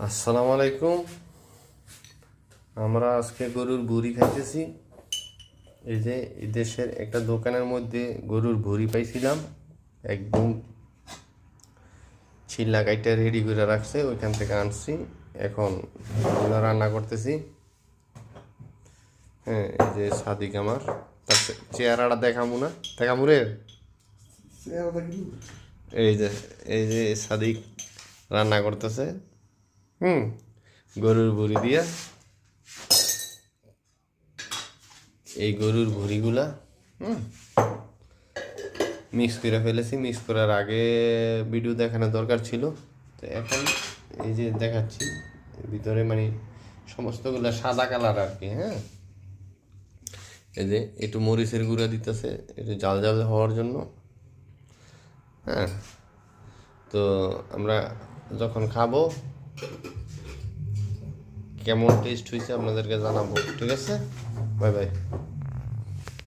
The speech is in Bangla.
আসসালামু আলাইকুম। আমরা আজকে গরুর ভুঁড়ি খাইতেছি। এই যে এই দেশের একটা দোকানের মধ্যে গরুর ভুঁড়ি পাইছিলাম, একদম ছিলা কাইটা রেডি করে রাখছে, ওইখান থেকে আনছি। এখন এগুলো রান্না করতেছি। হ্যাঁ, এই যে সাদিক আমার, তার চেহারাটা দেখামু না, দেখামু রে। এই যে এই যে সাদিক রান্না করতেছে। হুম, গরুর ভুঁড়ি দিয়া। এই গরুর ভুঁড়িগুলা মিক্স করে ফেলেছি। মিক্স করার আগে ভিডিও দেখানো দরকার ছিল, তো এখন এই যে দেখাচ্ছি। ভিতরে মানে সমস্তগুলা সাদা কালার আর কি। হ্যাঁ, এই যে একটু মরিচের গুঁড়া দিতেছে, একটু জাল জাল হওয়ার জন্য। হ্যাঁ, তো আমরা যখন খাবো কেমন টেস্ট হয়েছে আপনাদেরকে জানাবো। ঠিক আছে, বাই বাই।